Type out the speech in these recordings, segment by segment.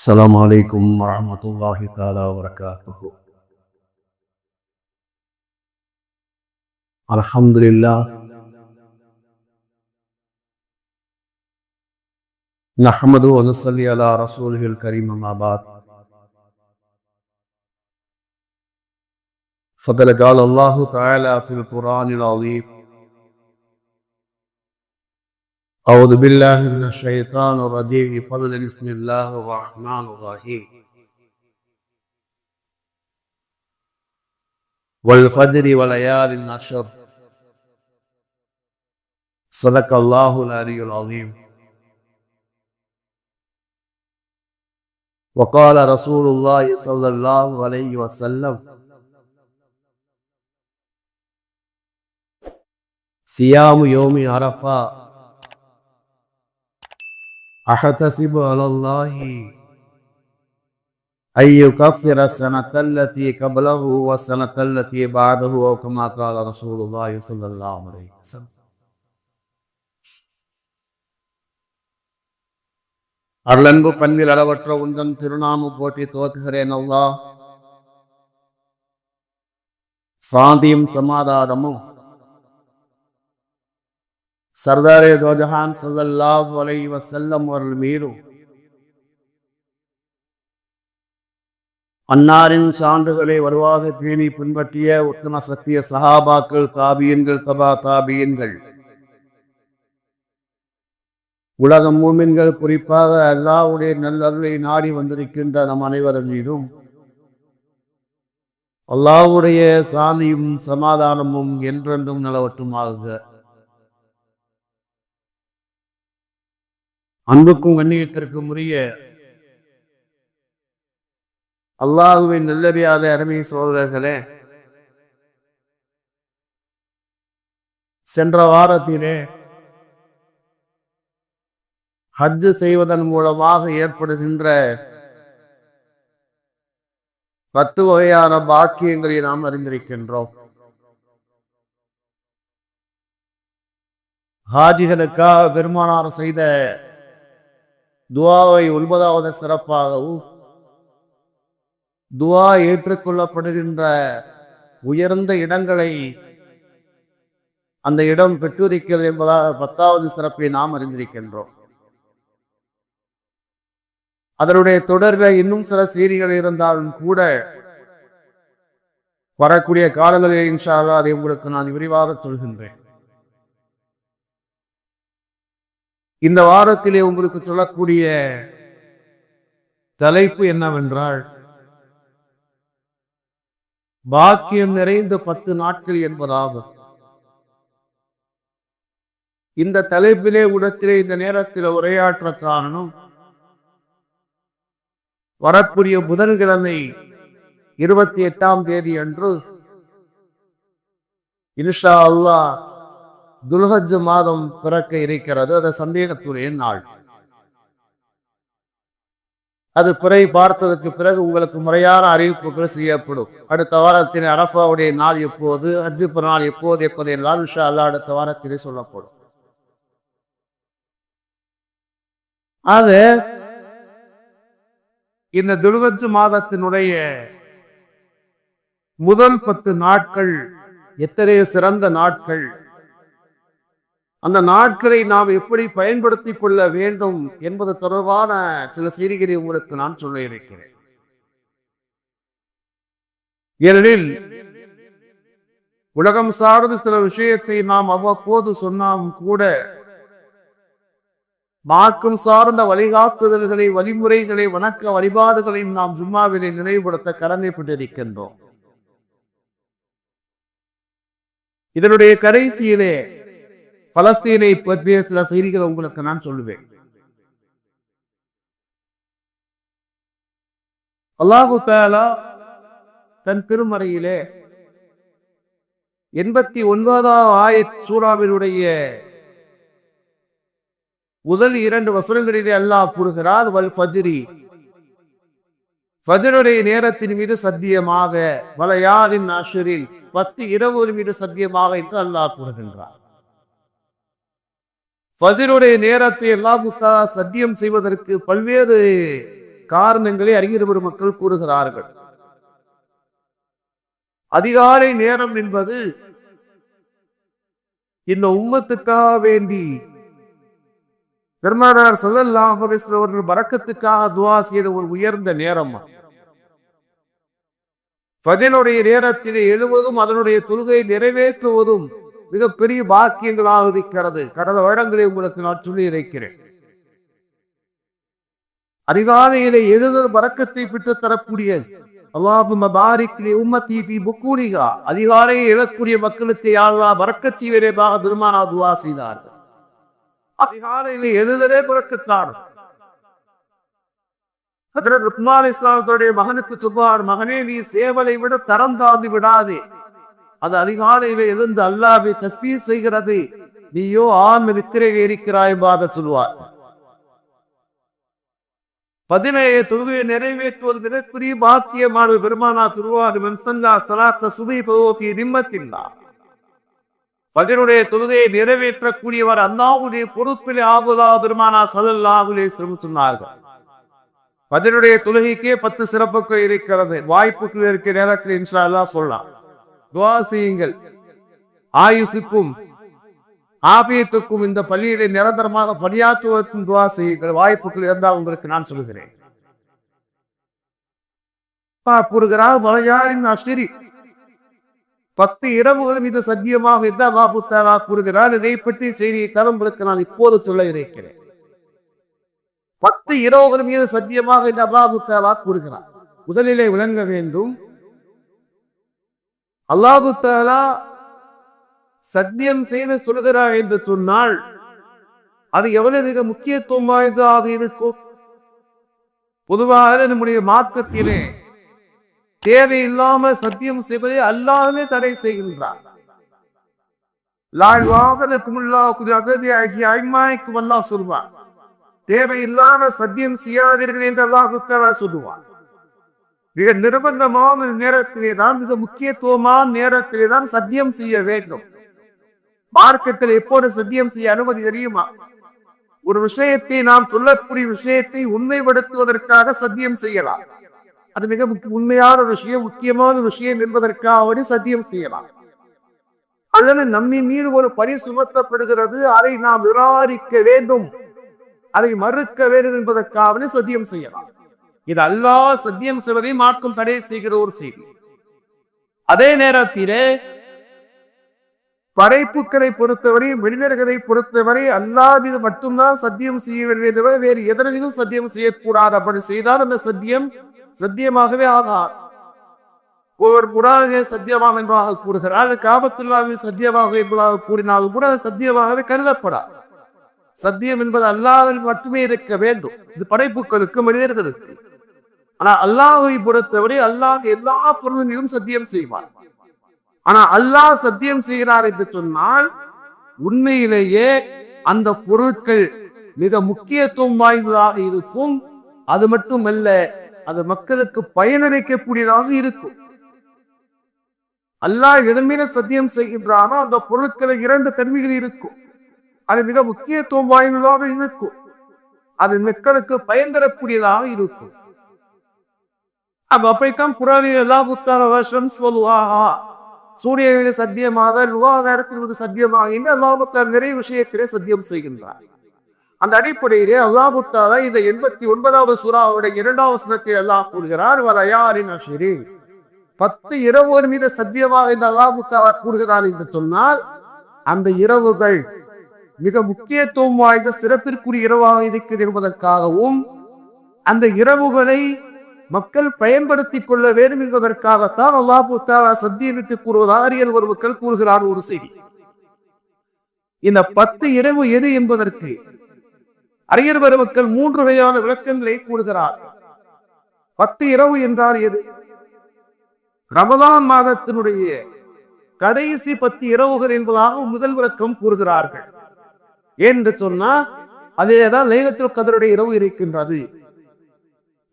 السلام عليكم ورحمة الله تعالى وبركاته. الحمد لله نحمده ونصلي على رسوله الكريم أما بعد. فقد قال الله تعالى في القرآن العظيم: أعوذ بالله من الشيطان الرجيم. بسم الله الرحمن الرحيم. والفجر وليال عشر. صدق الله العلي العظيم. وقال رسول الله صلى الله عليه وسلم: صيام يوم عرفة أحتسب على الله أن يكفر السنة التي قبله والسنة التي بعده، أو كما قال رسول الله صلى الله عليه وسلم. அருளன்பு பண்பில் அளவற்ற உந்தன் திருநாமம் போற்றி துவக்குகிறேன். அல்லாஹ் சாந்தியும் சமாதானமும் சர்தாரே தோஜஹான் ஸல்லல்லாஹு அலைஹி வஸல்லம் அவர்கள் மீதும், அன்னாரின் சான்றுகளை வருவாக பேணி பின்பற்றிய உத்தம சத்திய சஹாபாக்கள், தாபியன்கள், தபா தாபியன்கள், உலகம் மூமின்கள், குறிப்பாக அல்லாஹ்வுடைய நல்லருளை நாடி வந்திருக்கின்ற நம் அனைவரின் மீதும் அல்லாஹ்வுடைய சாந்தியும் சமாதானமும் என்றென்றும் நிலவட்டுமாக. அன்புக்கும் கண்ணியத்திற்கும் உரிய அல்லாஹுவின் நல்லடியாத அருமை சகோதரர்களே, சென்ற வாரத்திலே ஹஜ் செய்வதன் மூலமாக ஏற்படுகின்ற 10 வகையான பாக்கியங்களை நாம் அறிந்திருக்கின்றோம். ஹாஜிகளுக்காக பெருமானார் செய்த துஆவை 9வது சிறப்பாகவும், துஆ ஏற்றுக்கொள்ளப்படுகின்ற உயர்ந்த இடங்களை அந்த இடம் பெற்றிருக்கிறது என்பதாக 10வது சிறப்பை நாம் அறிந்திருக்கின்றோம். அதனுடைய தொடர்பில் இன்னும் சில செய்திகள் இருந்தாலும் கூட வரக்கூடிய காலங்களில் இன்ஷா அல்லாஹ் அதை உங்களுக்கு நான் விரிவாக சொல்கின்றேன். இந்த வாரத்திலே உங்களுக்கு சொல்லக்கூடிய தலைப்பு என்னவென்றால், பாக்கியம் நிறைந்த 10 நாட்கள் என்பதாகும். இந்த தலைப்பிலே உடத்திலே இந்த நேரத்தில் உரையாற்ற காரணம், வரக்கூடிய புதன்கிழமை 28ஆம் தேதி அன்று இன்ஷா அல்லாஹ் துல்ஹஜ் மாதம் பிறக்க இருக்கிறது. அது சந்தேகத்துடைய நாள். அது பிறை பார்த்ததற்கு பிறகு உங்களுக்கு முறையான அறிவிப்புகள் செய்யப்படும். அடுத்த வாரத்தின் அரஃபாவுடைய நாள் எப்போது, ஹஜ் நாள் எப்போது என்பதெல்லாம் இன்ஷா அல்லாஹ் அடுத்த வாரத்திலே சொல்லப்படும். ஆக இந்த துல்ஹஜ் மாதத்தினுடைய முதல் 10 நாட்கள் எத்தனை சிறந்த நாட்கள், அந்த நாட்களை நாம் எப்படி பயன்படுத்திக் கொள்ள வேண்டும் என்பது தொடர்பான சில செய்திகளை உங்களுக்கு நான் சொல்ல இருக்கிறேன். ஏனெனில் உலகம் சார்ந்த சில விஷயத்தை நாம் அவ்வப்போது சொன்னாலும் கூட, மார்க்கம் சார்ந்த வழிகாட்டுதல்களை, வழிமுறைகளை, வணக்க வழிபாடுகளையும் நாம் ஜும்மாவிலே நினைவுபடுத்த கடமைப்பட்டிருக்கின்றோம். இதனுடைய கடைசியிலே பலஸ்தீனை பற்றிய சில செய்திகள் உங்களுக்கு நான் சொல்லுவேன். அல்லாஹு தஆலா தன் திருமறையிலே 89வது ஆயத் சூராவினுடைய முதல் 2 வசனங்களிலே அல்லாஹ் கூறுகிறார், வல் ஃபஜ்ரி, ஃபஜ்ருடைய நேரத்தின் மீது சத்தியமாக, வலயாலின் அஷ்ரில், 10 இரவுகள் மீது சத்தியமாக என்று அல்லாஹ் கூறுகின்றார். ஃபஜ்ருடைய நேரத்தை அல்லாஹ் சத்தியம் செய்வதற்கு பல்வேறு காரணங்களை அறிஞர் பெருமக்கள் கூறுகிறார்கள். அதிகாலை நேரம் என்பது இந்த உம்மத்துக்காக வேண்டி பெருமானார் ஸல்லல்லாஹு அலைஹி வஸல்லம் அவர்கள் பரக்கத்துக்காக துஆ செய்த ஒரு உயர்ந்த நேரம். ஃபஜ்ருடைய நேரத்திலே எழுவதும் அதனுடைய தொழுகையை நிறைவேற்றுவதும் மிகப்பெரிய பாக்கியங்களாக இருக்கிறது. கடந்த வருடங்களை உங்களுக்கு நான் சொல்லி இருக்கிறேன். அதிகாலையிலே எழுதல் பரக்கத்தை பெற்று தரக்கூடியது. அல்லாஹும்ம பாரிக் லி உம்மத்தி ஃபீ புக்கூரிஹா. அதிகாலையில் எழக்கூடிய மக்களுக்கு யா அல்லாஹ் பரக்கத் செய்வதற்காக பெருமானார் துஆ செய்தார்கள். அதிகாலையிலே எழுதலே பரக்கத்தான். ஹஜ்ரத் லுக்மான் இஸ்லாமுடைய மகனுக்கு சொல்வார், மகனே நீ சேவலை விட தரம் தாழ்ந்து விடாதே. அது அதிகாலையிலே எழுந்து அல்லாஹ்வை தஸ்பீஹ் செய்கிறது. நீயோ ஆழ்ந்த நித்திரையில் இருக்கிறாய் என்பதாக சொல்வார். 17 தொழுகையை நிறைவேற்றுவது மிகப்பெரிய பாக்கியமான பெருமானார் சொல்வார், மன் ஸல்லா ஸலாத்த சுப்ஹி ஃபஹுவ ஃபீ திம்மத்தில்லாஹ். ஃபஜ்ருடைய தொழுகையை நிறைவேற்றக்கூடியவர் அல்லாஹ்வுடைய பொறுப்பிலே ஆகுவதாக பெருமானார் ஸல்லல்லாஹு அலைஹி வஸல்லம் சொன்னார்கள். ஃபஜ்ருடைய தொழுகைக்கே 10 சிறப்புகள் இருக்கிறது. வாய்ப்புகள் இருக்கிற நேரத்தில் இன்ஷா அல்லாஹ் சொல்லலாம். துஆ செய்யுங்கள். ஆயுசுக்கும் ஆபியத்துக்கும் இந்த பள்ளியிலே நிரந்தரமாக பணியாற்றுவதற்கும் துஆ செய்யுங்கள். வாய்ப்புகள் இருந்தால் உங்களுக்கு நான் சொல்கிறேன். கூறுகிறார் மலையாளின் அஷ்ரி 10 இரவுகளும் இது சத்தியமாக என்று அல்லாஹ் தஆலா கூறுகிறார். இதை பற்றி செய்தியை தரங்களுக்கு நான் இப்போது சொல்ல இருக்கிறேன். 10 இரவுகளும் மீது சத்தியமாக என்று அல்லாஹ் தஆலா கூறுகிறார். முதலிலே விளங்க வேண்டும், அல்லாஹ் தஆலா சத்தியம் செய்து சொல்கிறார் என்று சொன்னால் அது எவ்வளவு மிக முக்கியத்துவம் வாய்ந்ததாக இருக்கும். பொதுவாக நம்முடைய மார்க்கத்திலே தேவையில்லாம சத்தியம் செய்வதை அல்லாஹ்வே தடை செய்கின்றார். அல்லாஹ் சொல்வார், தேவையில்லாம சத்தியம் செய்யாதீர்கள் என்று அல்லாஹ் சொல்லுவார். மிக நிர்பந்தமான நேரத்திலே தான், மிக முக்கியத்துவமான நேரத்திலே தான் சத்தியம் செய்ய வேண்டும். மார்க்கத்தில் எப்போது சத்தியம் செய்ய அனுமதி தெரியுமா? ஒரு விஷயத்தை நாம் சொல்லக்கூடிய விஷயத்தை உண்மைப்படுத்துவதற்காக சத்தியம் செய்யலாம். அது மிக உண்மையான விஷயம், முக்கியமான விஷயம் என்பதற்காக சத்தியம் செய்யலாம். அல்லது நம்மின் மீது ஒரு பழி சுமத்தப்படுகிறது, அதை நாம் நிராகரிக்க வேண்டும், அதை மறுக்க வேண்டும் என்பதற்காக சத்தியம் செய்யலாம். இது அல்லாஹ் சத்தியம் செய்வதை மார்க்கம் தடை செய்கிற ஒரு செய்தி. அதே நேரத்திலே படைப்புக்களை பொறுத்தவரை, மனிதர்களை பொறுத்தவரை அல்லாஹ் மீது மட்டும்தான் சத்தியம் செய்ய வேண்டியதை தவிர வேறு எதனிலும் சத்தியம் செய்யக்கூடாது. அப்படி செய்தால் அந்த சத்தியம் சத்தியமாகவே ஆகாது. ஒவ்வொரு குரானிலே சத்தியமாக என்பதாக கூறுகிறார், காபத்துல்லாஹ்வை சத்தியமாக என்பதாக கூறினாலும் கூட சத்தியமாகவே கருதப்படாது. சத்தியம் என்பது அல்லாஹ்வில் மட்டுமே இருக்க வேண்டும். இது படைப்புகளுக்கு, மனிதர்களுக்கு. ஆனா அல்லாஹ்வை பொறுத்தவரை அல்லாஹ் எல்லா பொருளிலும் சத்தியம் செய்வார். ஆனா அல்லாஹ் சத்தியம் செய்கிறார் என்று சொன்னால் உண்மையிலேயே அந்த பொருட்கள் மிக முக்கியத்துவம் வாய்ந்ததாக இருக்கும். அது மட்டுமல்ல, அது மக்களுக்கு பயனளிக்கக்கூடியதாக இருக்கும். அல்லாஹ் எதன் மீது சத்தியம் செய்கின்றானோ அந்த பொருட்களை 2 தன்மைகள் இருக்கும். அது மிக முக்கியத்துவம் வாய்ந்ததாக இருக்கும். அது மக்களுக்கு பயன் தரக்கூடியதாக இருக்கும். அப்பைத்தான் குரானில் அல்லாஹ் தஆலா சூரியனிலே சத்தியமாக, நேரத்தில் சத்தியமாக என்று அல்லாஹ் தஆலா நிறைய விஷயத்திலே சத்தியம் செய்கின்றார். அந்த அடிப்படையிலே அல்லாஹ் தஆலா இந்த 89வது சூராவுடைய 2வது வசனத்தில் அல்லாஹ் கூறுகிறார், வலயாலின் அஷ்ரி 10 இரவுகள் மீது சத்தியமாக என்று அல்லாஹ் தஆலா கூறுகிறார் என்று சொன்னால் அந்த இரவுகள் மிக முக்கியத்துவம் வாய்ந்த சிறப்பிற்குரிய இரவாக இருக்கிறது என்பதற்காகவும் அந்த இரவுகளை மக்கள் பயன்படுத்திக் கொள்ள வேண்டும் என்பதற்காகத்தான் அல்லாஹ் தஆலா சத்தியமிட்டு கூறுவதாக அறிஞர் பெருமக்கள் கூறுகிறார் ஒரு செய்தி. இந்த 10 இரவு எது என்பதற்கு அறிஞர் பெருமக்கள் 3 வகையான விளக்கங்களை கூறுகிறார். 10 இரவு என்றால் எது? ரமலான் மாதத்தினுடைய கடைசி 10 இரவுகள் என்பதாக முதல் விளக்கம் கூறுகிறார்கள். என்று சொன்னா அதேதான் லைலத்துல் கத்ருடைய இரவு இருக்கின்றது.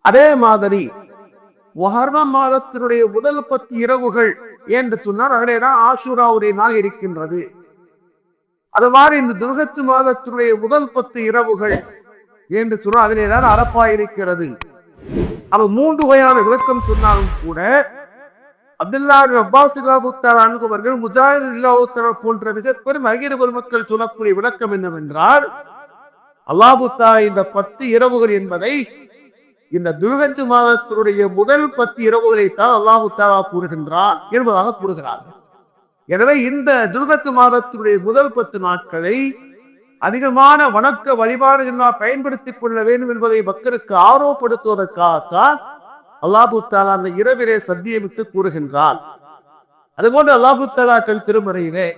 அதே மாதிரி முஹர்ரம் மாதத்தினுடைய முதல் 10 இரவுகள் என்று சொன்னால் அதிலேதான் ஆஷூராவுடைய நாள் இருக்கின்றது. அது மாதிரி இந்த துல்ஹஜ் மாதத்தினுடைய முதல் 10 இரவுகள் என்று சொன்னால் அதிலேதான் அரஃபா இருக்கிறது. அவன் 3 வகையான விளக்கம் சொன்னாலும் கூட அப்துல்லா அப்பாஸ் அவர்கள் முஜாஹிது போன்ற மிகப்பெரும் அறிஞர் பெருமக்கள் சொல்லக்கூடிய விளக்கம் என்னவென்றால், அல்லாஹ் தஆலா இந்த 10 இரவுகள் என்பதை இந்த துல்ஹஜ் மாதத்தினுடைய முதல் 10 இரவுகளை தான் அல்லாஹ் தஆலா கூறுகின்றார் என்பதாக கூறுகிறார்கள். எனவே இந்த துல்ஹஜ் மாதத்தினுடைய முதல் 10 நாட்களை அதிகமான வணக்க வழிபாடுகள் நாம் பயன்படுத்திக் கொள்ள வேண்டும் என்பதை மக்களுக்கு ஆர்வப்படுத்துவதற்காகத்தான் அல்லாஹ் தஆலா அந்த இரவிலே சத்தியமிட்டு கூறுகின்றார். அதுபோன்று அல்லாஹ் தஆலா தன் திருமறையிலே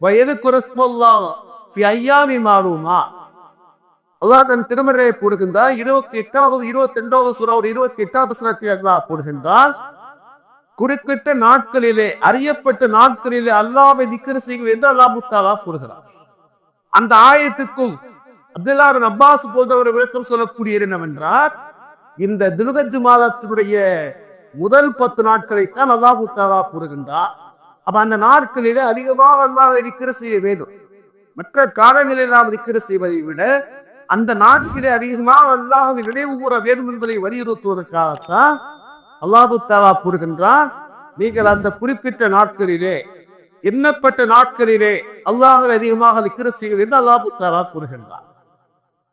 வயதுகுர ஸ்மல்லாஹ் ஃபி அய்யாமி மாலூமா, அல்லாஹ் தன் திருமறையை கூறுகின்றார். 28வது 22வது சூரா 28வது வசனத்தில் அல்லாஹ் கூறுகின்றார், குறிப்பிட்ட நாட்களிலே அறியப்பட்ட நாட்களிலே அல்லாஹ்வை திக்ர் செய்யுங்கள் என்று அல்லாஹ் தஆலா கூறுகிறார். அந்த ஆயத்துக்கும் அப்துல்லா அப்பாஸ் போன்றவர் விளக்கம் சொல்லக்கூடிய என்னவென்றால், இந்த துல்ஹஜ் மாதத்தினுடைய முதல் 10 நாட்களைத்தான் அல்லாஹ் தஆலா கூறுகின்றார். அப்ப அந்த நாட்களிலே அதிகமாக அல்லாஹ்வை திக்ர் செய்ய வேண்டும். மற்ற காலங்களில் நாம் திக்ர் செய்வதை விட அந்த நாட்களிலே அதிகமாக அல்லாஹ்வை நினைவு கூற வேண்டும் என்பதை வலியுறுத்துவதற்காகத்தான் அல்லாஹ் தஆலா கூறுகின்றார், நீங்கள் அந்த குறிப்பிட்ட நாட்களிலே எண்ணப்பட்ட நாட்களிலே அல்லாஹ்வை அதிகமாக திக்ர் செய்யுங்கள் என்று அல்லாஹ் தஆலா கூறுகின்றார்.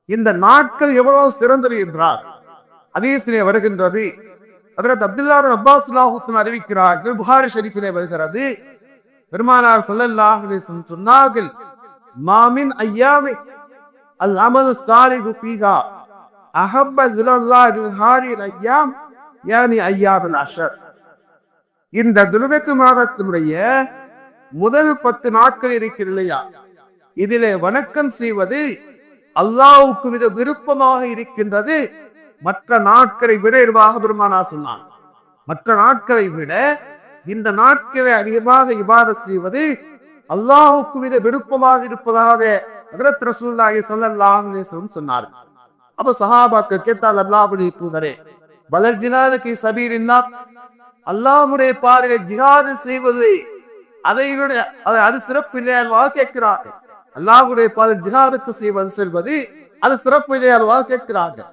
இந்த நாட்கள் எவ்வளவு சிறந்தது என்றால் ஹதீஸிலே வருகின்றது. ஹஜ்ரத் அப்துல்லா அப்பாஸ் அறிவிக்கிறார்கள், புகாரி ஷரீஃபிலே வருகிறது, பெருமானார் ஸல்லல்லாஹு அலைஹி வஸல்லம் சொன்னார்கள், மாமின் அய்யாமி அல் அமலு ஸாலிஹு ஃபீஹா அஹப்ப இலல்லாஹி மின் ஹாதிஹில் அய்யாம் யானி அய்யாமுல் அஷர். இந்த துல்ஹஜ் மாதத்தினுடைய முதல் 10 நாட்கள் இருக்கிறது இல்லையா, இதிலே வணக்கம் செய்வது அல்லாஹ்வுக்கு மிக விருப்பமாக இருக்கின்றது. மற்ற நாட்களை விட பெருமானார் சொன்னார், மற்ற நாட்களை விட இந்த நாட்களை அதிகமாக இபாதத் செய்வது அல்லாஹ்வுக்கு மிக விருப்பமாக இருப்பதாக ஹஜ்ரத் ரசூலுல்லாஹி ஸல்லல்லாஹு அலைஹி வஸல்லம் சொன்னார். அப்ப சஹாபாக்கள் கேட்டால், அல்லாஹ்வுடைய தூதரே, பலர் ஜிஹாதுக்கு சபீலில்லாஹ், அல்லாஹ்வுடைய பாதையிலே ஜிஹாது செய்வது அதை விட அது சிறப்பு இல்லையா கேட்கிறார்கள். அல்லாஹ்வுடைய பாதையில் ஜிஹாதுக்கு செல்வது அது சிறப்பு இல்லையா கேட்கிறார்கள்.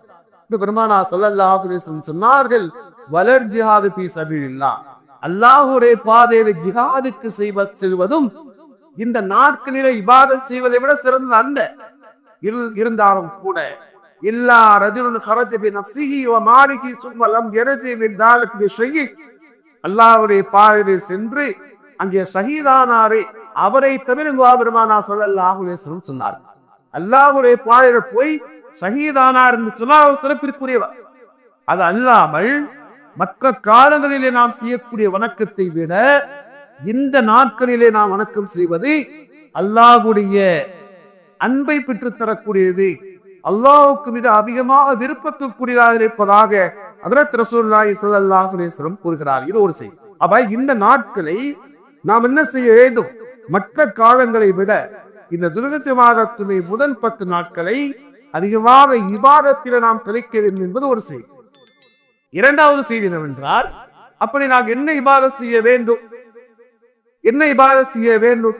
பெருமானார் ஸல்லல்லாஹு அலைஹி வஸல்லம் சொன்னார்கள், வலர் ஜிஹாது ஃபீ சபீலில்லாஹ், அல்லாஹ்வுடைய பாதையில் ஜிஹாதுக்கு செல்வதும் இந்த நாட்களிலே இபாதத் செய்வதை விட சிறந்தது அல்ல. இருந்தாலும் கூட இல்லா ரஜுலுன் ஹரஜ பி நஃப்ஸிஹி வ மாலிஹி ஸும்ம லம் யர்ஜி மின் தாலிக பி ஷைஇ, அல்லாஹ்வுடைய பாதையிலே சென்று அங்கே ஷஹீதானாரே அவரை தவிர பெருமானார் ஸல்லல்லாஹு அலைஹி வஸல்லம் சொன்னார். அல்லாஹ்வுடைய பாதையில போய் ஷஹீதானார் என்று சொன்னால் சிறப்பிற்குரியவர். அது அல்லாமல் மற்ற காலங்களிலே நாம் செய்யக்கூடிய வணக்கத்தை விட இந்த நாட்களிலே நாம் வணக்கம் செய்வது அல்லாஹ்வுடைய அன்பை பெற்றுத் தரக்கூடியது, அல்லாஹ்வுக்கு மிக அதிகமாக விருப்பத்திற்குரியதாக இருப்பதாக ஹஜ்ரத் ரசூலுல்லாஹி ஸல்லல்லாஹு அலைஹி வஸல்லம் கூறுகிறார். இது ஒரு செய்தி. அப்ப இந்த நாட்களை நாம் என்ன செய்ய வேண்டும்? மற்ற காலங்களை விட இந்த துல்ஹஜ் மாதத்திலே முதல் 10 நாட்களை அதிகமாக இபாதத்திலே நாம் கழிக்க வேண்டும் என்பது ஒரு செய்தி. இரண்டாவது செய்தி என்னவென்றால், அப்படி நாம் என்ன இபாதத் செய்ய வேண்டும்? என்ன இபாதத் செய்ய வேண்டும்?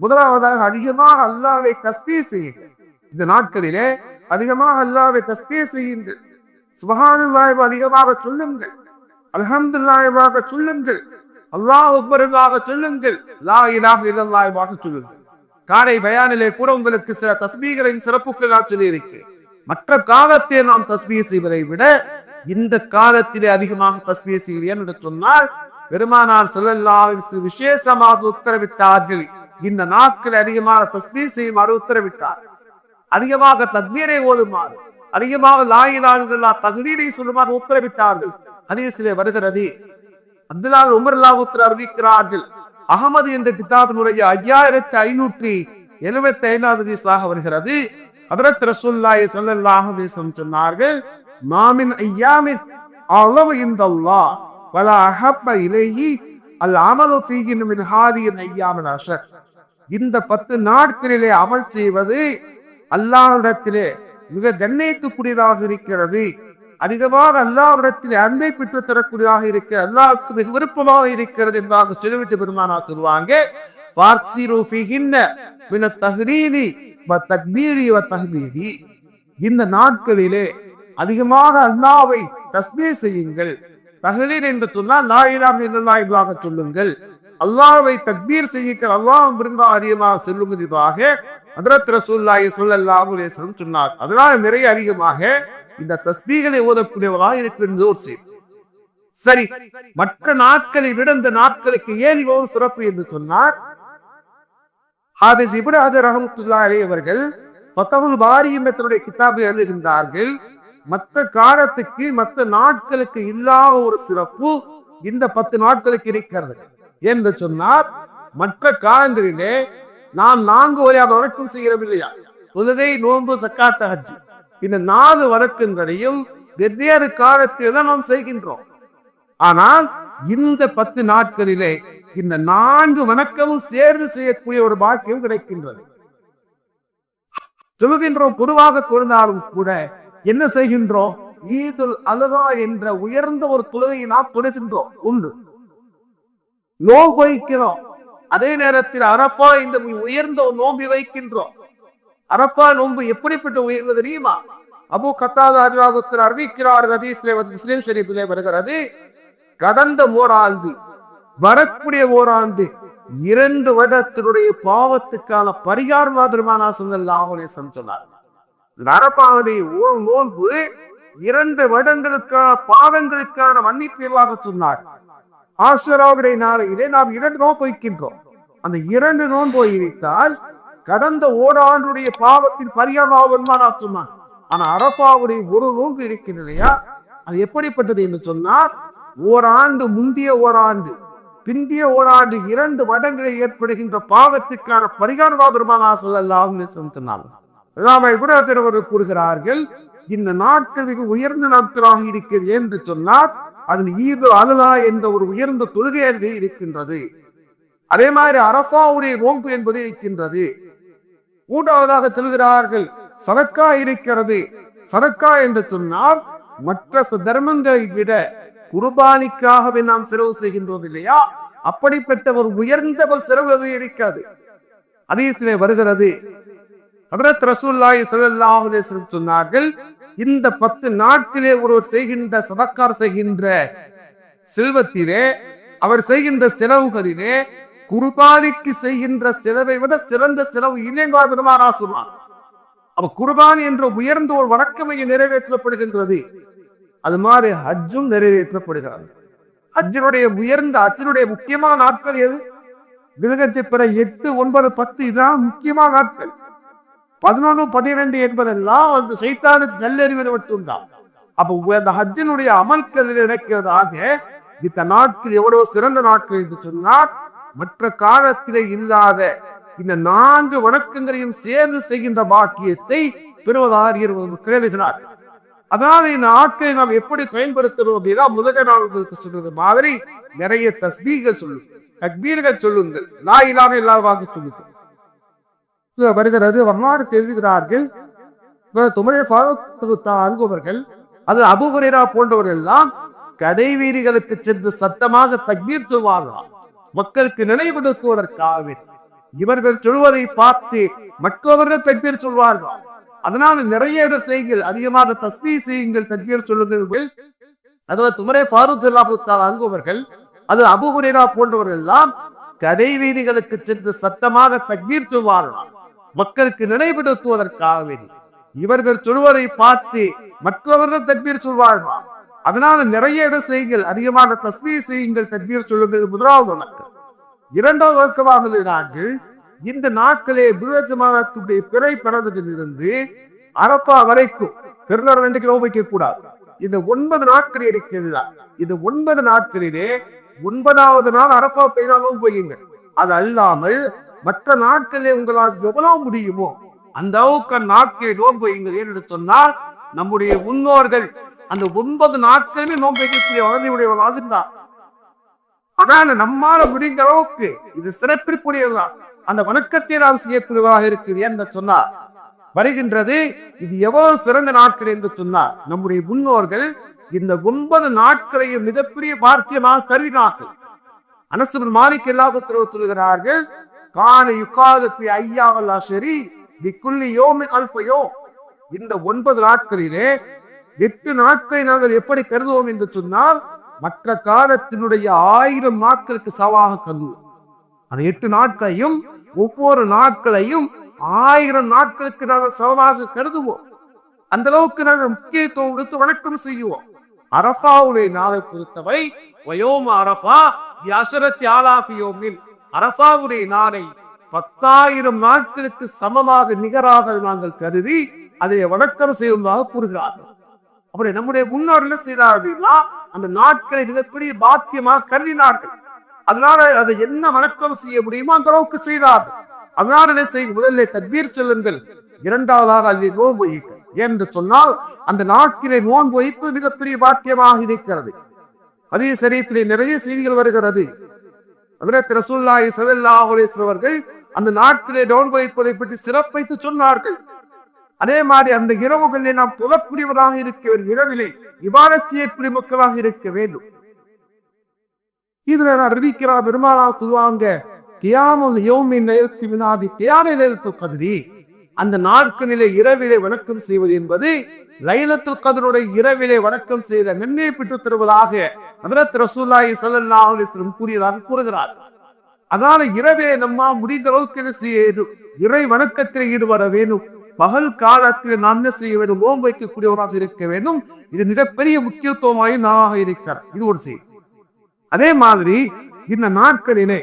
முதலாவதாக அதிகமாக அல்லாஹ்வை தஸ்பீஹ் செய்யுங்கள். இந்த நாட்களிலே அதிகமாக அல்லாஹ்வை தஸ்பீஹ் செய்யுங்கள். சுப்ஹானல்லாஹ் அதிகமாக சொல்லுங்கள், அல்ஹம்துலில்லாஹ் சொல்லுங்கள், அல்லாஹ் அக்பராக சொல்லுங்கள், லா இலாஹ இல்லல்லாஹ் சொல்லுங்கள். காலை பயானிலே கூட உங்களுக்கு சில தஸ்பீஹ்களின் சிறப்புகள் நான் சொல்லியிருக்கிறேன். மற்ற காலத்தை நாம் தஸ்பீஹ் செய்வதை விட இந்த காலத்திலே அதிகமாக தஸ்பீஹ் செய்யுங்கள் என்று சொன்னால் பெருமானார் ஸல்லல்லாஹு அலைஹி வஸல்லம் விசேஷமாக உத்தரவிட்டார்கள். இந்த நாட்கள் அதிகமாக தஸ்பீஹ் செய்யுமாறு உத்தரவிட்டார். அதிகமாக தக்பீரை ஓதுமாறு, அதிகமாக லா இலாஹ இல்லல்லாஹ் தக்பீரை சொல்லுமாறு உத்தரவிட்டார்கள். ஹதீஸிலே வருகிறது, அப்துல்லா உமர் ரலியல்லாஹு அறிவிக்கிறார்கள், அகமது என்ற கிதாபினுடைய 5575வது ஹதீஸாக வருகிறது. ஹஜ்ரத் ரசூலுல்லாஹி ஸல்லல்லாஹு அலைஹி வஸல்லம் சொன்னார்கள், மாமின் அய்யாமின் அலவ இன்தல்லாஹ் வலா அஹப்ப இலைஹி அல் அமலு ஃபீஹி மின் ஹாதிஹில் அய்யாமில் அஷர். இந்த 10 நாட்களிலே அமல் செய்வது அல்லாஹ்விடத்திலே மிக கண்ணியத்துக்குரியதாக இருக்கிறது. அதிகமாக அல்லாஹ்விடத்திலே அன்பை பெற்று தரக்கூடியதாக இருக்கிறது, அல்லாஹ்வுக்கு மிக விருப்பமாக இருக்கிறது என்பதாக சொல்லிவிட்டு பெருமானார் சொல்வாங்க, ஃபார்சிரு ஃபீஹின்ன மின தஹ்ரீனி வ தக்பீரி வ தஹ்மீதி. இந்த நாட்களிலே அதிகமாக அல்லாஹ்வை தஸ்பீஹ் செய்யுங்கள். தஹ்லீல் என்று சொன்னால் லா இலாஹ இல்லல்லாஹ் என்பதாக சொல்லுங்கள். அல்லாஹ்வை தக்பீர் செய்யுங்கள், அல்லாஹ் விரும்பா அதிகமாக செல்லும்படியாக ஹஜ்ரத் ரசூலுல்லாஹி ஸல்லல்லாஹு அலைஹி வஸல்லம் சொன்னார். அதனால நிறைய அதிகமாக இந்த தஸ்பீகளை ஓதக்கூடியவராக இருக்கின்ற ஒரு செய்தி. சரி, மற்ற நாட்களை விட இந்த நாட்களுக்கு ஏன் இவ்வளவு சிறப்பு என்று சொன்னார். ஹாஃபிஸ் இப்னு ஹஜர் ரஹ்மத்துல்லாஹி அலைஹி அவர்கள் ஃபத்ஹுல் பாரி என்ற தன்னுடைய கிதாபில் எழுதுகின்றார்கள், மற்ற காலத்துக்கு மற்ற நாட்களுக்கு இல்லாத ஒரு சிறப்பு இந்த 10 நாட்களுக்கு இருக்கிறது என்று சொன்னார். மற்ற காலங்களிலே நாம் 4 வகையான வணக்கம் செய்கிறோம் இல்லையா? தொழுகை, நோன்பு, ஸகாத், ஹஜ். இந்த 4 வணக்கங்களையும் வெவ்வேறு காலத்தில் தான் நாம் செய்கின்றோம். ஆனால் இந்த 10 நாட்களிலே இந்த 4 வணக்கமும் சேர்ந்து செய்யக்கூடிய ஒரு பாக்கியம் கிடைக்கின்றது. தொழுகின்றோம், பொதுவாக தொழுந்தாலும் கூட என்ன செய்கின்றோம்? ஈதுல் அல்ஹா என்ற உயர்ந்த ஒரு தொழுகையை நாம் தொழுகின்றோம், உண்டு. நோன்பு வைக்கிறோம், அதே நேரத்தில் அரஃபா என்ற உயர்ந்த ஒரு நோன்பை வைக்கின்றோம். அரஃபா நோன்பு எப்படிப்பட்ட உயர்ந்தது தெரியுமா? அபூ கத்தாதா அறிவிக்கிறார், ஹதீஸ்ல முஸ்லிம் ஷரீஃபிலே வருகிறது, கடந்த ஓராண்டு வரக்கூடிய ஓராண்டு 2 வருடத்தினுடைய பாவத்துக்கான பரிகாரம் பெருமானா ஸல்லல்லாஹு அலைஹி வஸல்லம் சொன்னார். அரபாவுடைய நோன்பு 2 வருடங்களுக்கான பாவங்களுக்கான மன்னிப்பீர்வாக சொன்னார். ஆஷுராவுடைய நாளையிலே நாம் 2 நோன்பு வைக்கின்றோம். அந்த 2 நோன்பு வைத்தால் கடந்த ஓராண்டுடைய பாவத்தின் பரிகாரமாக பெருமானா சொன்னார். ஆனா அரபாவுடைய ஒரு நோன்பு இருக்கின்றையா, அது எப்படிப்பட்டது என்று சொன்னார், ஓராண்டு முந்திய ஓராண்டு பிந்திய ஓராண்டு 2 வருடங்களில் ஏற்படுகின்ற பாவத்திற்கான பரிகாரமாக பெருமானா ஸல்லல்லாஹு அலைஹி வஸல்லம் சொன்னார்கள். கூறுகிறார்கள், இந்த நாட்கள் மிக உயர்ந்த நாட்களாக இருக்கிறது என்று சொன்னார். அதில் ஈதுல் அல்ஹா என்ற ஒரு உயர்ந்த தொழுகை இருக்கின்றது. அதே மாதிரி அரஃபாவுடைய நோன்பு என்பது இருக்கின்றது. 3வதாக சொல்கிறார்கள், சதக்கா இருக்கிறது. சதக்கா என்று சொன்னால் மற்ற தர்மங்களை விட குர்பானிக்காகவே நாம் செலவு செய்கின்றோம் இல்லையா, அப்படிப்பட்ட ஒரு உயர்ந்த ஒரு செலவு அது இருக்காது. ஹதீஸிலே வருகிறது, ஹஜ்ரத் ரசூலுல்லாஹி ஸல்லல்லாஹு அலைஹி வஸல்லம் சொன்னார்கள், இந்த 10 நாட்களே ஒருவர் செய்கின்ற சதக்கார் செய்கின்ற செல்வத்திலே, அவர் செய்கின்ற செலவுகளிலே குர்பானிக்கு செய்கின்ற செலவை விட சிறந்த செலவு இல்லைங்க பெருமானா சொன்னார். அப்ப குர்பானி என்ற உயர்ந்த ஒரு வணக்கம் நிறைவேற்றப்படுகின்றது. அது மாதிரி ஹஜ்ஜும் நிறைவேற்றப்படுகிறது. ஹஜ்ஜினுடைய உயர்ந்த ஹஜ்ஜினுடைய முக்கியமான நாட்கள் எது? விலகத்தை பிற 8, 9, 10 இதான் முக்கியமான நாட்கள். 11, 12 என்பதெல்லாம் அந்த சைத்தானுக்கு நல்லறிவது மட்டும்தான். அப்ப அந்த ஹஜ்ஜினுடைய அமல்கள் இருக்கிறதாக இந்த நாட்கள் எவ்வளவு சிறந்த நாட்கள் என்று சொன்னால், மற்ற காலத்திலே இல்லாத இந்த 4 வணக்கங்களையும் சேர்ந்து செய்கின்ற பாக்கியத்தை பெறுவதாக கேளுகிறார். அதாவது இந்த நாட்களை நாம் எப்படி பயன்படுத்துறோம் அப்படின்னா, முதல் நாளுக்கு சொல்றது மாதிரி நிறைய தஸ்பீகள் சொல்லுங்க, தக்பீர்கள் சொல்லுங்கள், லா இலாஹ இல்லல்லாஹ் சொல்லுங்கள் வருகிறது. வரலாறு எழுதுகிறார்கள், துமரே ஃபாரூக் அன்பவர்கள், அது அபூ ஹுரைரா போன்றவர்கள் எல்லாம் கதை வீதிகளுக்கு சென்று சத்தமாக தக்பீர் சொல்வார்களாம், மக்களுக்கு நினைவுபடுத்துவதற்காக. இவர்கள் சொல்வதை பார்த்து மற்றவர்கள் தக்பீர் சொல்வார்கள். அதனால நிறைய செய்யுங்கள், அதிகமாக தஸ்பீஹ் செய்யுங்கள், தக்பீர் சொல்லுங்கள். அதாவது துமரே ஃபாரூக் அன்பவர்கள், அது அபூ ஹுரைரா போன்றவர்கள் எல்லாம் கதை வீதிகளுக்கு சென்று சத்தமாக தக்பீர் சொல்வார்களாம், மக்களுக்கு நினைவுபடுத்துவதற்காக. இவர்கள் சொல்வதை பார்த்து மற்றவர்கள் தக்பீர் சொல்வார்கள். அதனால நிறைய செய்யுங்கள், அதிகமாக தஸ்பீஹ் செய்யுங்கள், தக்பீர் சொல்லுங்கள். முதலாவது வணக்கம். 2வது வணக்கமாக நாங்கள் இந்த நாட்களே துரஜமானத்துடைய பிறை பிறந்ததிலிருந்து அரபா வரைக்கும் பெருநாள் வேண்டிக்கு நோன்பு வைக்க கூடாது. இந்த 9 நாட்கள் இருக்கிறதா, இந்த 9 நாட்களிலே 9வது நாள் அரபா பெருநாள் நோன்பு வையுங்கள். அது அல்லாமல் மற்ற நாட்களே உங்களால் எவ்வளவு முடியுமோ அந்த அளவுக்கு நாட்களை நோன்பு வையுங்கள் என்று சொன்னால், நம்முடைய முன்னோர்கள் அந்த 9 நாட்களுமே நோன்பு வைக்கக்கூடிய வளர்ச்சியுடைய தான். அதான நம்மால முடிந்த அளவுக்கு இது சிறப்பிற்குரியதுதான். அந்த வணக்கத்தை நாம் செய்யப்படுவதாக இருக்கிறது என்று சொன்னார் வருகின்றது. இது எவ்வளவு சிறந்த நாட்கள் என்று சொன்னார். நம்முடைய முன்னோர்கள் இந்த 9 நாட்களையும் மிகப்பெரிய பாக்கியமாக கருதினார்கள். அனஸ் இப்னு மாலிக் எல்லாவற்றையும் சொல்கிறார்கள், கான யுகாது ஃபி அய்யாமில் அஷ்ரி பிகுல்லி யௌமின் அல்ஃப யௌம். இந்த 9 நாட்களிலே 8 நாட்களை நாங்கள் எப்படி கருதுவோம் என்று சொன்னால் மற்ற காலத்தினுடைய 1000 நாட்களுக்கு சவாக கருதுவோம். அந்த 8 நாட்களையும் ஒவ்வொரு நாட்களையும் 1000 நாட்களுக்கு நாங்கள் சமமாக கருதுவோம். அந்த அளவுக்கு நாங்கள் முக்கியத்துவம் கொடுத்து வணக்கம் செய்வோம். அரஃபாவுடைய நாளை பொறுத்தவை வயோம அரஃபா யஸரத்தி ஆலாஃபி யௌமின், அரஃபாவுடைய நாளை 10,000 நாட்களுக்கு சமமாக நிகராக நாங்கள் கருதி அதை வணக்கம் செய்வதாக கூறுகிறார்கள். அப்படி நம்முடைய முன்னோர் என்ன செய்தார்கள் அப்படின்னா அந்த நாட்களை மிகப்பெரிய பாக்கியமாக கருதினார்கள். அதனால அதை என்ன வணக்கம் செய்ய முடியுமோ அந்த அளவுக்கு செய்தார்கள். அதனால என்ன செய்ய, முதலில் தக்பீர் சொல்லுங்கள், இரண்டாவதாக அதை நோன்பு வையுங்கள். என்று சொன்னால் அந்த நாட்களை நோன்பு வைப்பு மிகப்பெரிய பாக்கியமாக இருக்கிறது. அதே ஷரீஃபிலே நிறைய செய்திகள் வருகிறது. ஹஜ்ரத் ரசூலுல்லாஹி ஸல்லல்லாஹு அலைஹி வஸல்லம் அவர்கள் அந்த நாட்களை நோன்பு வைப்பதை பற்றி சிறப்பித்து சொன்னார்கள். அதே மாதிரி அந்த இரவுகளிலே நாம் புலக்கூடியவராக இருக்க வேண்டும், இரவிலே இபாதத் செய்யக்கூடிய மக்களாக இருக்க வேண்டும். இதுல நான் அறிவிக்கிறா பெருமானா சொல்லுவாங்க, கியாமுல் யௌமின் லைலத்தி மினாபி கியாமுல் லைலத்துல் கத்ரி, அந்த நாட்களிலே இரவிலே வணக்கம் செய்வது என்பது லைலத்துல் கத்ருடைய இரவிலே வணக்கம் செய்த நன்மையை பெற்று தருவதாக ஹஜ்ரத் ரசூலுல்லாஹி ஸல்லல்லாஹு அலைஹி வஸல்லம் கூறியதாக கூறுகிறார். அதனால இரவே நம்ம முடிந்த அளவுக்கு என்ன செய்ய வேண்டும், இறை வணக்கத்தில் ஈடுபட வேண்டும். பகல் காலத்தில் நாம் என்ன செய்ய வேண்டும், நோன்பு வைக்கக்கூடியவராக இருக்க வேண்டும். இது மிகப்பெரிய முக்கியத்துவமாக நாவாக இருக்கிறார். இது ஒரு செய்தி. அதே மாதிரி இந்த நாட்களிலே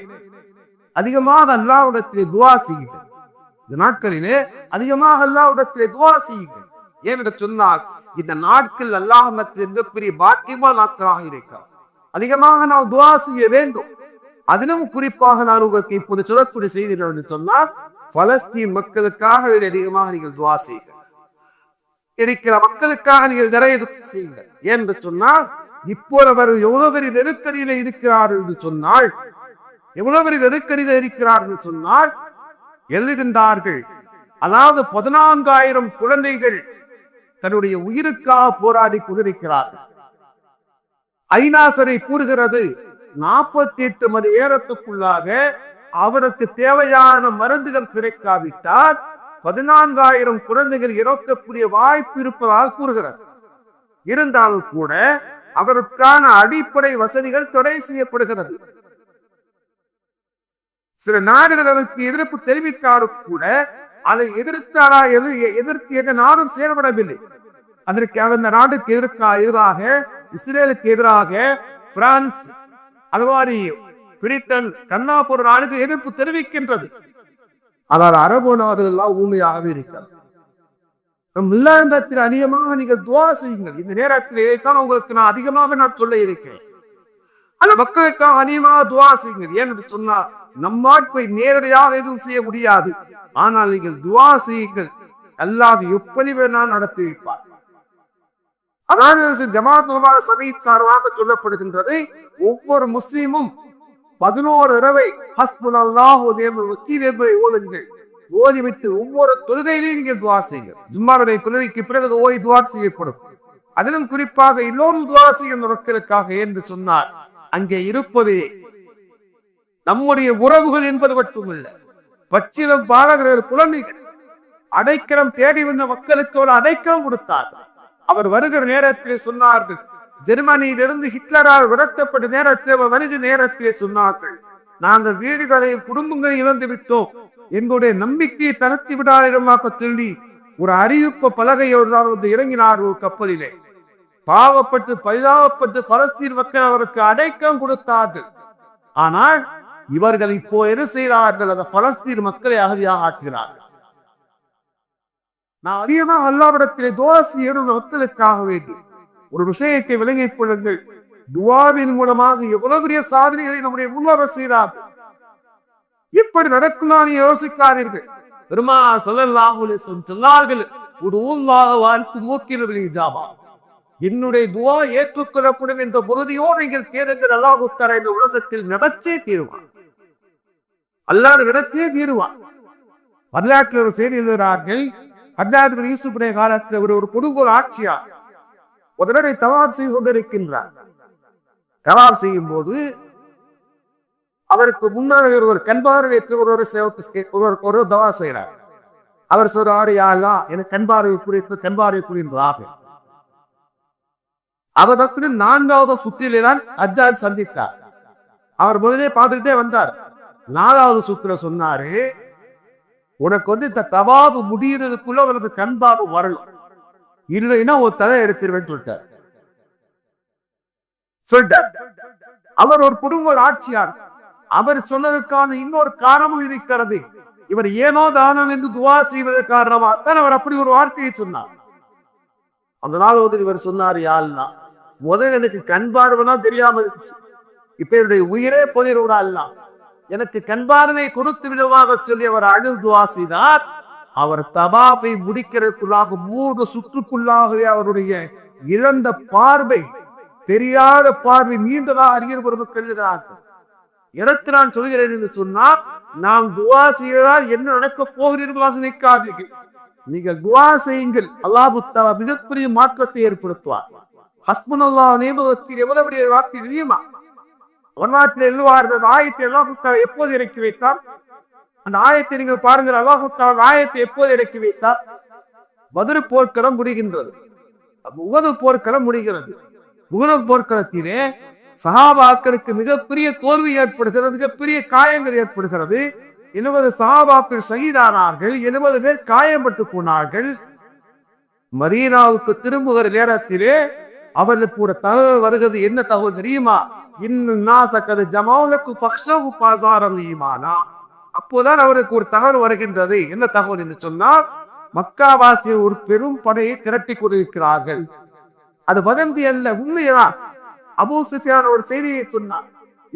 அதிகமாக அல்லாஹ்விடத்திலே துஆ செய்யுங்கள். இந்த நாட்களிலே அதிகமாக அல்லாஹ்விடத்திலே துஆ செய்யுங்கள். ஏனென்று சொன்னால் இந்த நாட்கள் அல்லாஹ்விடத்திலே மிகப்பெரிய பாக்கியமான நாட்களாக இருக்கிறார். அதிகமாக நாம் துஆ செய்ய வேண்டும். அதிலும் குறிப்பாக நான் உங்களுக்கு இப்போது சொல்லக்கூடிய செய்திகள் என்று சொன்னால், பலஸ்தீன் மக்களுக்காக அதிகமாக நீங்கள் துஆ செய்யுங்கள். இருக்கிற மக்களுக்காக நீங்கள் நிறைய செய்யுங்கள். என்று சொன்னால் இப்போது அவர் எவ்வளவு பெரிய நெருக்கடியில இருக்கிறார் என்று சொன்னால், எவ்வளவு பெரிய நெருக்கடியில இருக்கிறார் என்று சொன்னால் எழுதுகின்றார்கள். அதாவது 14,000 குழந்தைகள் தன்னுடைய உயிருக்காக போராடி கொண்டிருக்கிறார்கள். ஐநாசரை கூறுகிறது 48 மணி நேரத்துக்குள்ளாக அவருக்கு தேவையான மருந்துகள் கிடைக்காவிட்டால் 14,000 குழந்தைகள் இறக்கக்கூடிய வாய்ப்பு இருப்பதாக கூறுகிறது. இருந்தாலும் கூட அவருக்கான அடிப்படை வசதிகள் தடை செய்யப்படுகிறது. சில நாடுகளுக்கு எதிர்ப்பு தெரிவித்தாலும் கூட அதை எதிர்த்தாரா எதிர்த்து என்ற நாடும் செயல்படவில்லை. அதற்கு அந்த நாட்டுக்கு எதிராக இஸ்ரேலுக்கு எதிராக பிரான்ஸ், அது மாதிரி பிரிட்டன், கன்னா போன்ற நாடுகள் எதிர்ப்பு தெரிவிக்கின்றது. ஆனால் அரபு நாடுகள் எல்லாம் ஊமையாகவே இருக்கிறது. இல்லத்தில் அதிகமாக நீங்கள் துஆ செய்யுங்கள். இந்த நேரத்திலே தான் உங்களுக்கு நான் அதிகமாக சொல்ல இருக்கிறேன். அந்த மக்களுக்காக அதிகமாக துஆ செய்யுங்கள். ஏன்னு சொன்னால் நம்மாட்பை நேரடியாக எதுவும் செய்ய முடியாது. ஆனால் நீங்கள் துஆ செய்யுங்கள், அல்லாஹ் எப்படி வேணால் நடத்தி வைப்பார். அதாவது ஜமாத் உலமா சமீத் சார்பாக சொல்லப்படுகின்றது, ஒவ்வொரு முஸ்லீமும் 11 தடவை ஹஸ்புனல்லாஹு வ நிஅமல் வக்கீல் என்பதை ஓதுங்கள். ஓதிவிட்டு ஒவ்வொரு தொழுகையிலையும் நீங்கள் துஆ செய்யுங்கள். ஜும்மாவுடைய தொழுகைக்கு பிறகு ஓய் துஆ செய்யப்படும். அதிலும் குறிப்பாக எல்லோரும் துஆ செய்யும் மக்களுக்காக என்று சொன்னார். அங்கே இருப்பது நம்முடைய உறவுகள் என்பது மட்டுமல்ல, பச்சிலம் பாலகர்கள், குழந்தைகள். அடைக்கலம் தேடி வந்த மக்களுக்கு ஒரு அடைக்கலம் கொடுத்தார்கள். அவர் வருகிற நேரத்திலே சொன்னார்கள், ஜெர்மனியிலிருந்து ஹிட்லரால் விரட்டப்பட்ட நேரத்தில் வருகிற நேரத்திலே சொன்னார்கள், நாங்கள் வீடுகளையும் குடும்பங்களையும் இழந்து விட்டோம், எங்களுடைய நம்பிக்கையை தளர்த்தி விடாதிடமாக சொல்லி ஒரு அறிவிப்பு பலகையோடு வந்து இறங்கினார் ஒரு கப்பலிலே. பாவப்பட்டு பரிதாபப்பட்டு பலஸ்தீன் மக்கள் அவருக்கு அடைக்கலம் கொடுத்தார்கள். ஆனால் இவர்கள் இப்போ என்ன செய்கிறார்கள், அந்த பலஸ்தீன் மக்களை அகதியாக ஆக்குகிறார்கள். நான் அதிகமாக அல்லாஹ்விடத்திலே துஆ செய்யும் மக்களுக்காக வேண்டி ஒரு விஷயத்தை விளங்கிக் கொள்ளுங்கள். துஆவின் மூலமாக எவ்வளவு பெரிய சாதனைகளை நம்முடைய முன்னோர்கள் செய்தார்கள். இப்படி நடக்கும்தான் யோசிக்காதீர்கள். பெருமானார் ஸல்லல்லாஹு அலைஹி வஸல்லம் சொன்னார்கள், உதுல்லாஹ வ அன்தும் மூக்கினுல் இஜாபா, என்னுடைய துஆ ஏற்றுக்கொள்ளப்படும் என்ற உறுதியோடு நீங்கள் தேடுங்கள். அல்லாஹ் தஆலா இந்த உலகத்தில் நடத்தே தீருவான். அல்லாஹ் நடத்தே தீருவான். வரலாற்றில் ஒரு செய்தி எழுதுகிறார்கள், ஹஜ்ஜாஜ் யூசுஃபுடைய காலத்தில் ஒரு கொடுங்கோல் ஆட்சியார் ஒரு தவாப் செய்து கொண்டிருக்கின்றார். தவாப் செய்யும் போது அவருக்கு முன்னாடி ஒரு கண்பார்வைக்கு ஒரு தவா செய்கிறார். அவர் சொல்றாரு, யா அல்லாஹ் எனக்கு கண்பார்வை குறித்து கண்பார்வை குறிப்பதாக அவரத்துல 4வது சுற்றிலே தான் ஹஜ்ஜாஜ் சந்தித்தார். அவர் முதலே பார்த்துக்கிட்டே வந்தார். 4வது சுற்றுல சொன்னாரு, உனக்கு இந்த தவாபு முடியறதுக்குள்ள உனக்கு கண்பார்வை வரணும், இல்லைன்னா ஒரு தலை எடுத்துருவேன்னு சொல்லிட்டார். அவர் ஒரு குடும்ப ஆட்சியார். அவர் சொன்னதற்கான இன்னொரு காரணமும் இருக்கிறது. இவர் ஏனோ தானம் என்று துவா செய்வதற்கு காரணமாகத்தான் அவர் அப்படி ஒரு வார்த்தையை சொன்னார். அந்த நாள் இவர் சொன்னார், யா அல்லாஹ், முதல் எனக்கு கண் பார்வைனா தெரியாம இருந்துச்சு, இப்ப என்னுடைய உயிரே போயிடுவா அல்லா, எனக்கு கண் பார்வை கொடுத்து விடுவாக சொல்லி அவர் அழுது துவா செய்தார். அவர் தவாபை முடிக்கிறதுக்குள்ளாக 3 சுற்றுக்குள்ளாகவே அவருடைய இழந்த பார்வை, தெரியாத பார்வை மீண்டதாக அறிஞர் பெருமக்கள் எழுதுகிறார்கள். எனக்கு நான் சொல்கிறேன் என்று சொன்னால், நாம் துவா செய்வதால் என்ன நடக்க போகிறீர்கள் நினைக்காதீர்கள். நீங்கள் துவா செய்யுங்கள், அல்லாஹ் தஆலா மிகப்பெரிய மாற்றத்தை ஏற்படுத்துவார். ஹஸ்புனல்லாஹ் நியமத்தில் எவ்வளவு பெரிய வார்த்தை தெரியுமா? வரலாற்றில் எழுதுவார்கள், ஆயத்தை அல்லாஹ் தஆலா எப்போது இறக்கி வைத்தார்? அந்த ஆயத்தை நீங்கள் பாருங்கள். அல்லாஹ் தஆலா ஆயத்தை எப்போது இறக்கி வைத்தார்? பத்ர் போர்க்களம் முடிகின்றது, உஹது போர்க்களம் முடிகிறது. உஹது போர்க்களத்திலே சஹாபாக்களுக்கு மிகப்பெரிய தோல்வி ஏற்படுகிறது, மிகப்பெரிய காயங்கள் ஏற்படுகிறது. 70 சஹாபாக்கள் ஷஹீதானார்கள், 70 பேர் காயப்பட்டு போனார்கள். மதீனாவுக்கு திரும்புகிற நேரத்திலே அவர்களுக்கு ஒரு தகவல் வருகிறது. என்ன தகவல் தெரியுமா? அப்போதான் அவருக்கு ஒரு தகவல் வருகின்றது. என்ன தகவல் என்று சொன்னால், மக்காவாசிய ஒரு பெரும் படையை திரட்டி கொண்டிருக்கிறார்கள். அது வதந்தி அல்ல, உண்மைதான். அபூ சுஃபியான் ஒரு செய்தியை சொன்னார்,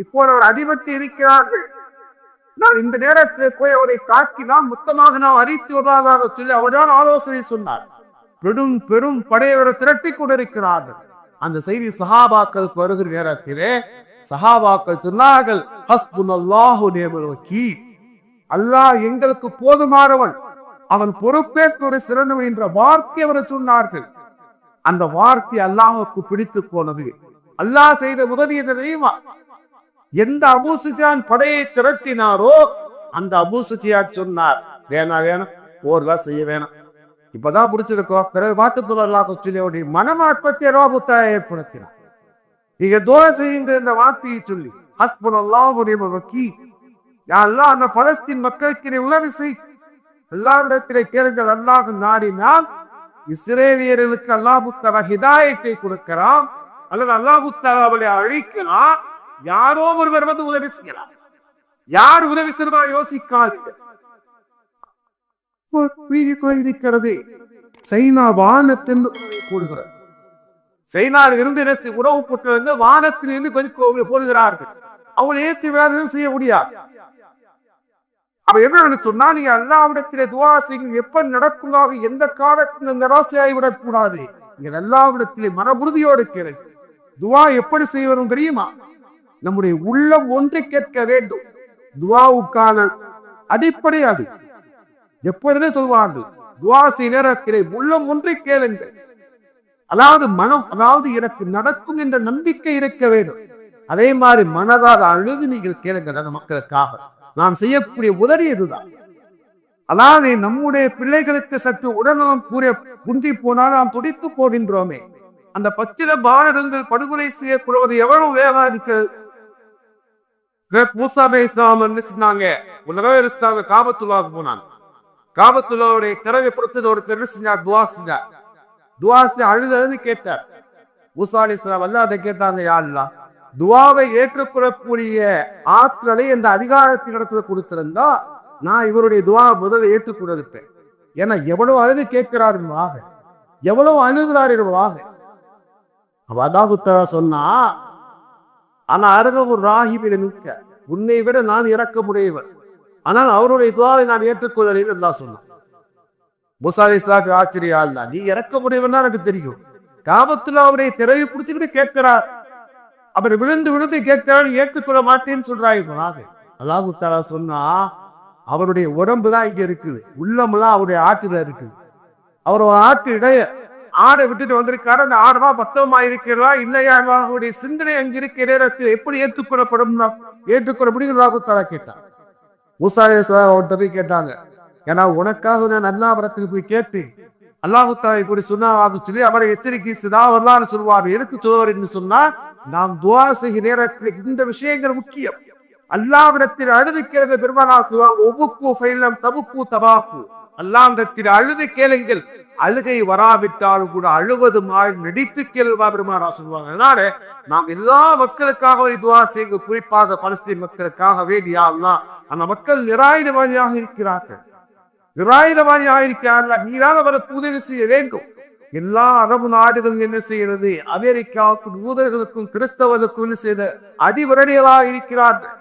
இப்போ அவர் அடிபட்டு இருக்கிறார்கள், நான் இந்த நேரத்தில் போய் அவரை தாக்கினால் மொத்தமாக நாம் அழித்து வருவதாக சொல்லி அவர்தான் ஆலோசனை சொன்னார். பெரும் பெரும் படையவரை திரட்டி கொண்டிருக்கிறார்கள். அந்த செய்தி சஹாபாக்களுக்கு வருகிற நேரத்திலே சஹாபாக்கள் சொன்னார்கள், ஹஸ்புனல்லாஹு நிஅமல் வக்கீல், அல்லாஹ் எங்களுக்கு போதுமானவன், அவன் பொறுப்பேற்று சிறந்தவன் என்ற வார்த்தை அவர் சொன்னார்கள். அந்த வார்த்தை அல்லாஹுக்கு பிடித்து போனது. அல்லாஹ் செய்த உதவி தெரியுமா? எந்த அபூ சுஃபியான் படையை திரட்டினாரோ அந்த அபூ சுஃபியான் சொன்னார், வேணா வேணாம், போர்லாம் செய்ய வேணாம், இப்பதான் பிடிச்சிருக்கோம், பிறகு பார்த்து சொல்லி மனமாற்றத்தை ஏற்படுத்தினார். நீங்க துஆ செய்யுங்க இந்த வார்த்தையை சொல்லி, ஹஸ்புனல்லாஹு நிஅமல் வக்கீல், யா அல்லாஹ் அந்த பலஸ்தீன் மக்களுக்கு நீ உதவி செய், அல்லாஹ்விடத்திலே கேளுங்கள். அல்லாஹ் நாடினால் இஸ்ரேலியர்களுக்கு அல்லாஹ் தஆலா ஹிதாயத்தை கொடுக்கிறான், அல்லது அல்லாஹ் தஆலா அவளை அழிக்கலாம். யாரோ ஒருவர் வந்து உதவி செய்யலாம். யார் உதவி செய்வா யோசிக்காதீங்க. இருக்கிறது சைனா வானத்தில் போடுகிறது. சைனாவில் இருந்து உணவு போட்டு வானத்தில் இருந்து கொஞ்சம் போடுகிறார்கள். அவங்களை ஏற்றி வேறு செய்ய முடியாது. அவ என்ன சொன்னா, நீங்க அல்லாஹ்விடத்திலே துஆ செய்யுங்க, எப்ப நடக்குமாக எந்த காலத்தில் நிராசையாகி விடக்கூடாது. நீங்க அல்லாஹ்விடத்திலே மனவுறுதியோடு கேளுங்க. துஆ எப்படி செய்வதும் தெரியுமா? நம்முடைய உள்ளம் ஒன்று கேட்க வேண்டும். துஆவுக்கான அடிப்படை அது. எப்பொழுதே சொல்வார்கள், துஆ செய்ய நேரத்திலே உள்ளம் ஒன்றை கேளுங்கள். அதாவது மனம், அதாவது எனக்கு நடக்கும் என்ற நம்பிக்கை இருக்க வேண்டும். அதே மாதிரி மனதால் அழுது நீங்கள் கேளுங்கள். அந்த மக்களுக்காக நாம் செய்யக்கூடிய உதவி இதுதான். அதாவது நம்முடைய பிள்ளைகளுக்கு சற்று உடல்நலம் கூறிய குந்தி போனால் நாம் துடித்து போகின்றோமே, அந்த பச்சில பாரதங்கள் படுகொலை செய்யப்படுவது எவ்வளவு வேகமா இருக்கு. மூசா அலைஹிஸ்ஸலாம் சொன்னாங்க, உலக காபத்துல்லாவுக்கு போனாங்க. காபத்துல்லாவுடைய திறவை பொறுத்து ஒரு தெரு செஞ்சார், துஆ செஞ்சார். துஆ செஞ்சு அழுதுன்னு கேட்டார். மூசா அலைஹிஸ்ஸலாம் அல்லாஹ்வை கேட்டாங்க, யா அல்லாஹ், துஆவை ஏற்றுக்கொள்ளக்கூடிய ஆற்றலை இந்த அதிகாரத்தின் இடத்துல கொடுத்திருந்தா நான் இவருடைய துஆ முதல்ல ஏற்றுக்கொண்டிருப்பேன். ஏன்னா எவ்வளவு அழுது கேட்கிறார் என்பதாக, எவ்வளவு அழுகிறார் என்பதாக. அல்லாஹ் தஆலா சொன்னா, ஆனா அருகவு ராஹிபில நிற்க, உன்னை விட நான் இறக்க முடியவன், ஆனால் அவருடைய துஆவை நான் ஏற்றுக்கொள்ளேன் என்று சொன்னான். மூசா அலைஹிஸ்ஸலாத்துக்கு ஆச்சரியம், அல்லாஹ் நீ இறக்க முடியவன் எனக்கு தெரியும், காபத்துல அவருடைய திரையை பிடிச்சுக்கிட்டு கேட்கிறார், அவர் விழுந்து விழுந்து கேட்கிறார், ஏற்றுக்கொள்ள மாட்டேன்னு சொல்றாங்க. அல்லாஹ் தஆலா சொன்னா, அவருடைய உடம்பு தான் இங்க இருக்குது, உள்ளமெல்லாம் அவருடைய ஆற்றுல இருக்குது. அவரோட ஆற்று இடைய ஆடை விட்டுட்டு வந்திருக்காரு. அந்த ஆடமா பத்தவமா இருக்கிறதா இல்லையா அவருடைய சிந்தனை அங்க இருக்கிற நேரத்தில் எப்படி ஏற்றுக்கொள்ளப்படும், ஏற்றுக்கொள்ள முடியுங்கிறதாக கேட்டான். மூசா அலைஹிஸ்ஸலாம் அவர்கிட்ட போய் கேட்டாங்க, ஏன்னா உனக்காக நான் அல்லாஹ்விடத்தில் போய் கேட்டு அல்லாஹ் தஆலா இப்படி சொன்னான்னு சொல்லி அவரை எச்சரிக்கை செய்தார் சொல்வார். எதுக்கு சொல்வார் என்று சொன்னா, நாம் துஆ செய்கிற நேரத்தில் இந்த விஷயங்கள் முக்கியம். அல்லாஹ்விடத்தில் அழுது கேளுங்க. பெருமானார் சொல்வாங்க, ஒவ்வொரு ஃபைலம் தபுக்கு தபாக்கு. அல்லாஹ்விடத்தில் அழுது கேளுங்கள். அழுகை வராவிட்டாலும் கூட அழுவது மாதிரி நடித்து கேள்வா பெருமானார் சொல்லுவாங்க. அதனால நாம் எல்லா மக்களுக்காக ஒரு துஆ செய்யுங்க. குறிப்பாக பலஸ்தீன் மக்களுக்காக வேண்டியா அல்லாஹ், அந்த மக்கள் நிராயுதபாணியாக இருக்கிறார்கள். நீதான் அவருக்கு உதவி செய்ய வேண்டும். எல்லா அரபு நாடுகளும் என்ன செய்கிறது? அமெரிக்காவுக்கும் யூதர்களுக்கும் கிறிஸ்தவர்களுக்கும் செய்த அதிபரடிகளாக இருக்கிறார்கள்.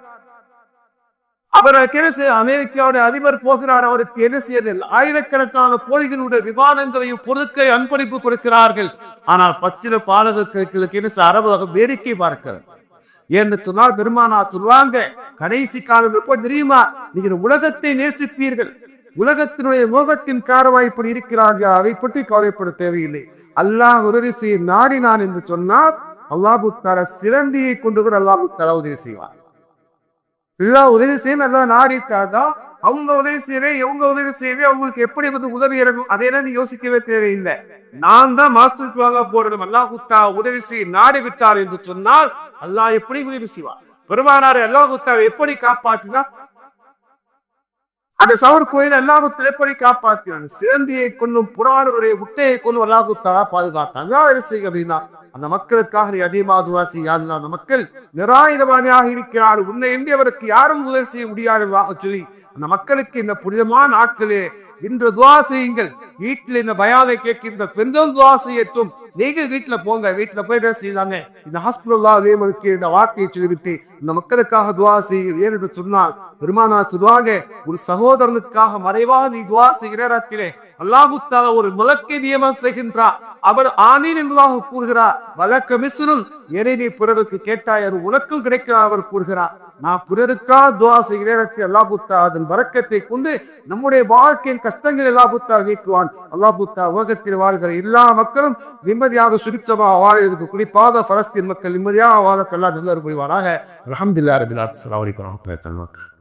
அவருக்கு என்ன செய்ய? அமெரிக்காவுடைய அதிபர் போகிறார். அவருக்கு என்ன செய்யறது? ஆயிரக்கணக்கான கோழிகளுடைய விமானங்களையும் பொருட்களை அன்பளிப்பு கொடுக்கிறார்கள். ஆனால் பச்சில பாலகர்களுக்கு என்ன செய்ய? அரபு வேடிக்கை பார்க்கிறது. என்று சொன்னால் பெருமானார் சொல்வாங்க, கடைசி காலம் எப்போ தெரியுமா? நீங்கள் உலகத்தை நேசிப்பீர்கள். உலகத்தினுடைய மோகத்தின் காரணமாக இப்படி இருக்கிறார்கள். அதை பற்றி கவலைப்பட தேவையில்லை. அல்லாஹ் உதவி செய்ய நாடினான் என்று சொன்னால் அல்லாஹ் தஆலா சிறந்தியை கொண்டு கூட அல்லாஹ் தஆலா உதவி செய்வார். எல்லாம் உதவி செய்ய நல்லா நாடிட்டாதான் அவங்க உதவி செய்யறேன், இவங்க உதவி செய்யறேன், அவங்களுக்கு எப்படி உதவி இருக்கும் அதையெல்லாம் நீ யோசிக்கவே தேவையில்லை. நான் தான் மாஸ்டர் வாங்க போறேன். அல்லாஹ் தஆலா உதவி செய்ய நாடி விட்டார் என்று சொன்னால் அல்லாஹ் எப்படி உதவி செய்வார்? பெருமானார் அல்லாஹ் தஆலா எப்படி காப்பாற்றினார்? அந்த சவர் கோயில் எல்லாரும் எப்படி காப்பாற்றினான்? சிறந்தியை கொண்டும் புறானுடைய முட்டையை கொண்டு அல்லாஹ் தஆலா பாதுகாத்தான். என்ன செய்ய அப்படின்னா, அந்த மக்களுக்காக நீ அதிகமாக துஆ செய்ய. அந்த மக்கள் நிராயுதபாணியாக இருக்கிறார். உன்னை எண்டியவருக்கு யாரும் உதவி செய்ய முடியாது சொல்லி அந்த மக்களுக்கு இந்த புனிதமான நாட்களே இன்று துஆ செய்யுங்கள். வீட்டில் இந்த பயானை கேட்கின்ற பெண்களும் துஆ செய்யட்டும். நீங்க வீட்டுல போங்க. வீட்டுல போயிட்டு செய்தாங்க இந்த ஹாஸ்பிட்டலுக்கு இந்த வார்த்தையை சொல்லிவிட்டு இந்த மக்களுக்காக துஆ செய்யுங்கள். ஏன்னு சொன்னால் பெருமானார் சொல்லுவாங்க, ஒரு சகோதரனுக்காக மறைவாக நீ துஆ செய்கிற நேரத்திலே அல்லாஹ் தஆலா ஒரு மலக்கை நியமனம் செய்கின்றார். அவர் ஆமீன் என்பதாக கூறுகிறார். வழக்க மிஸ்ரும் எதை பிறருக்கு கேட்டாய் அது உனக்கும் கிடைக்க அவர் கூறுகிறார். நான் பிறருக்காக துஆ செய்கிற நேரத்தில் அல்லாஹ் தஆலா அதன் பரக்கத்தை கொண்டு நம்முடைய வாழ்க்கையின் கஷ்டங்கள் அல்லாஹ் தஆலா நீக்குவான். அல்லாஹ் தஆலா உலகத்தில் வாழ்கிற எல்லா மக்களும் நிம்மதியாக சுபிட்சமாக வாழ்வதற்கு குறிப்பாக பலஸ்தீன் மக்கள் நிம்மதியாக வாழ அல்லாஹ் நல்ல புரிவாராக. அல்ஹம்துலில்லாஹி ரப்பில் ஆலமீன். அஸ்ஸலாமு அலைக்கும் வரஹ்மத்துல்லாஹி வபரகாத்துஹு.